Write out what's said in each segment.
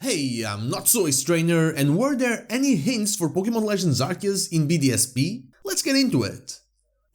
Hey, I'm not so Trainer, and were there any hints for Pokémon Legends Arceus in BDSP? Let's get into it!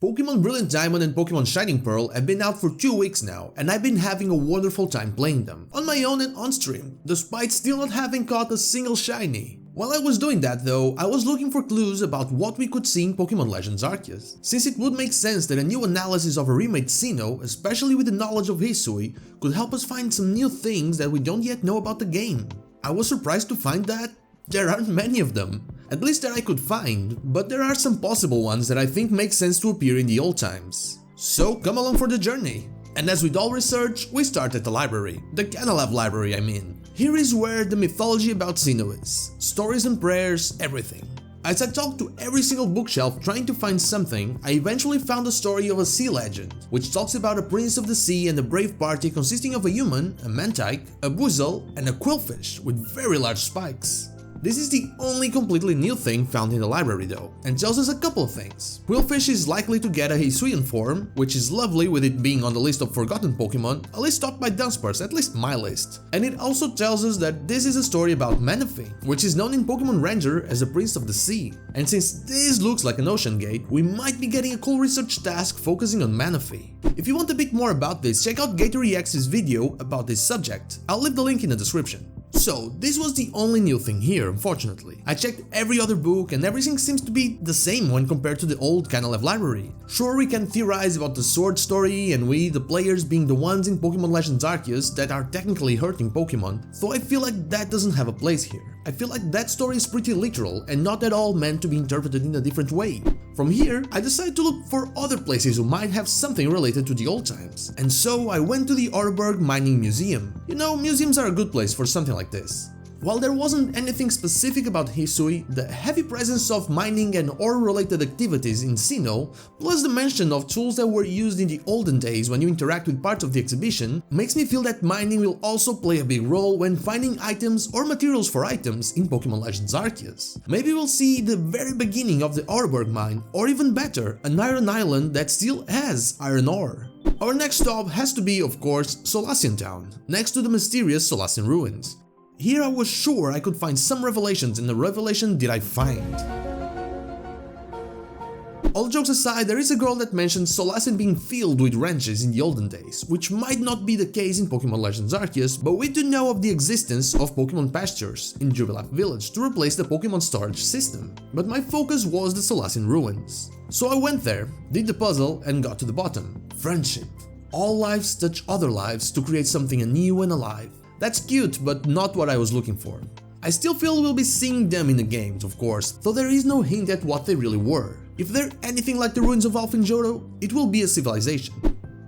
Pokémon Brilliant Diamond and Pokémon Shining Pearl have been out for 2 weeks now, and I've been having a wonderful time playing them, on my own and on stream, despite still not having caught a single shiny. While I was doing that though, I was looking for clues about what we could see in Pokémon Legends Arceus, since it would make sense that a new analysis of a remade Sinnoh, especially with the knowledge of Hisui, could help us find some new things that we don't yet know about the game. I was surprised to find that there aren't many of them, at least that I could find, but there are some possible ones that I think make sense to appear in the old times. So come along for the journey! And as with all research, we start at the library, the Canalave library I mean. Here is where the mythology about Sinnoh is, stories and prayers, everything. As I talked to every single bookshelf trying to find something, I eventually found the story of a sea legend, which talks about a prince of the sea and a brave party consisting of a human, a mantike, a buzzle, and a quillfish with very large spikes. This is the only completely new thing found in the library though, and tells us a couple of things. Quillfish is likely to get a Hisuian form, which is lovely with it being on the list of forgotten Pokemon, a list topped by Dunsparce, at least my list. And it also tells us that this is a story about Manaphy, which is known in Pokemon Ranger as a prince of the sea. And since this looks like an ocean gate, we might be getting a cool research task focusing on Manaphy. If you want a bit more about this, check out GatorEX's video about this subject, I'll leave the link in the description. So, this was the only new thing here, unfortunately. I checked every other book and everything seems to be the same when compared to the old Canalave library. Sure, we can theorize about the sword story and we, the players, being the ones in Pokémon Legends Arceus that are technically hurting Pokémon, though I feel like that doesn't have a place here. I feel like that story is pretty literal and not at all meant to be interpreted in a different way. From here, I decided to look for other places who might have something related to the old times. And so I went to the Oreburgh Mining Museum. You know, museums are a good place for something like this. While there wasn't anything specific about Hisui, the heavy presence of mining and ore-related activities in Sinnoh, plus the mention of tools that were used in the olden days when you interact with parts of the exhibition, makes me feel that mining will also play a big role when finding items or materials for items in Pokémon Legends Arceus. Maybe we'll see the very beginning of the Oreburgh mine, or even better, an iron island that still has iron ore. Our next stop has to be, of course, Solsbury Town, next to the mysterious Solsbury ruins. Here I was sure I could find some revelations, and the revelation did I find. All jokes aside, there is a girl that mentions Solsbury being filled with ranches in the olden days, which might not be the case in Pokémon Legends Arceus, but we do know of the existence of Pokémon pastures in Jubilife Village to replace the Pokémon storage system, but my focus was the Solsbury ruins. So I went there, did the puzzle and got to the bottom. Friendship. All lives touch other lives to create something new and alive. That's cute, but not what I was looking for. I still feel we'll be seeing them in the games, of course, though there is no hint at what they really were. If they're anything like the ruins of Alfinjoro, it will be a civilization.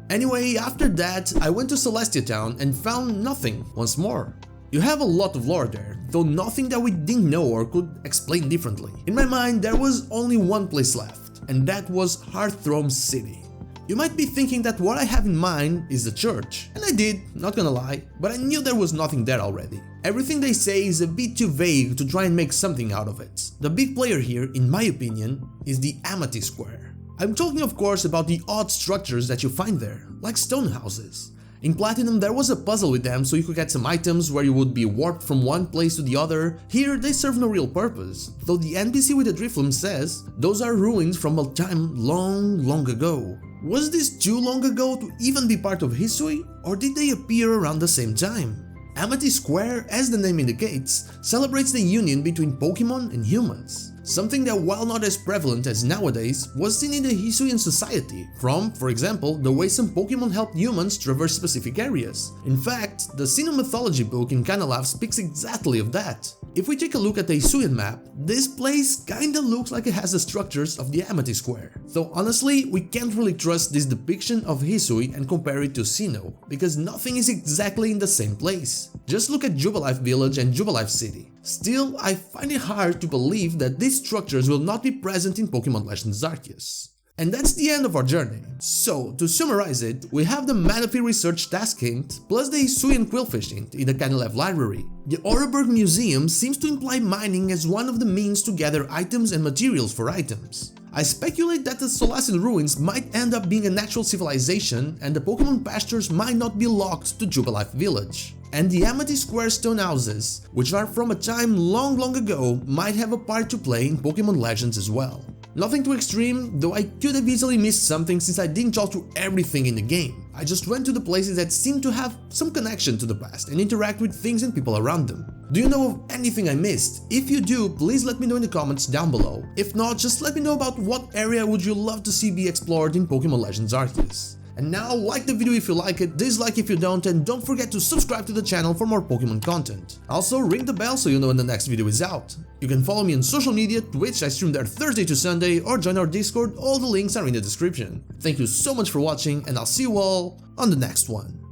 Anyway, after that, I went to Solsbury Town and found nothing once more. You have a lot of lore there, though nothing that we didn't know or could explain differently. In my mind, there was only one place left, and that was Hearthrome City. You might be thinking that what I have in mind is the church, and I did, not gonna lie, but I knew there was nothing there already. Everything they say is a bit too vague to try and make something out of it. The big player here, in my opinion, is the Amity Square. I'm talking of course about the odd structures that you find there, like stone houses. In Platinum there was a puzzle with them so you could get some items where you would be warped from one place to the other. Here they serve no real purpose, though the NPC with the Drifloon says those are ruins from a time long ago. Was this too long ago to even be part of Hisui, or did they appear around the same time? Amity Square, as the name indicates, celebrates the union between Pokemon and humans. Something that, while not as prevalent as nowadays, was seen in the Hisuian society, from, for example, the way some Pokemon helped humans traverse specific areas. In fact, the Sinnoh mythology book in Canalave speaks exactly of that. If we take a look at the Hisuian map, this place kinda looks like it has the structures of the Amity Square. Though honestly, we can't really trust this depiction of Hisui and compare it to Sinnoh, because nothing is exactly in the same place. Just look at Jubilife Village and Jubilife City. Still, I find it hard to believe that these structures will not be present in Pokémon Legends Arceus. And that's the end of our journey. So, to summarize it, we have the Manaphy research task hint, plus the Hisuian Quillfish hint in the Canalave library. The Oreburgh Museum seems to imply mining as one of the means to gather items and materials for items. I speculate that the Solsbury ruins might end up being a natural civilization and the Pokémon pastures might not be locked to Jubilife Village. And the Amity Square stone houses, which are from a time long ago, might have a part to play in Pokémon Legends as well. Nothing too extreme, though I could have easily missed something since I didn't talk to everything in the game. I just went to the places that seem to have some connection to the past and interact with things and people around them. Do you know of anything I missed? If you do, please let me know in the comments down below. If not, just let me know about what area would you love to see be explored in Pokémon Legends Arceus. And now, like the video if you like it, dislike if you don't, and don't forget to subscribe to the channel for more Pokemon content. Also, ring the bell so you know when the next video is out. You can follow me on social media, Twitch, I stream there Thursday to Sunday, or join our Discord, all the links are in the description. Thank you so much for watching, and I'll see you all on the next one.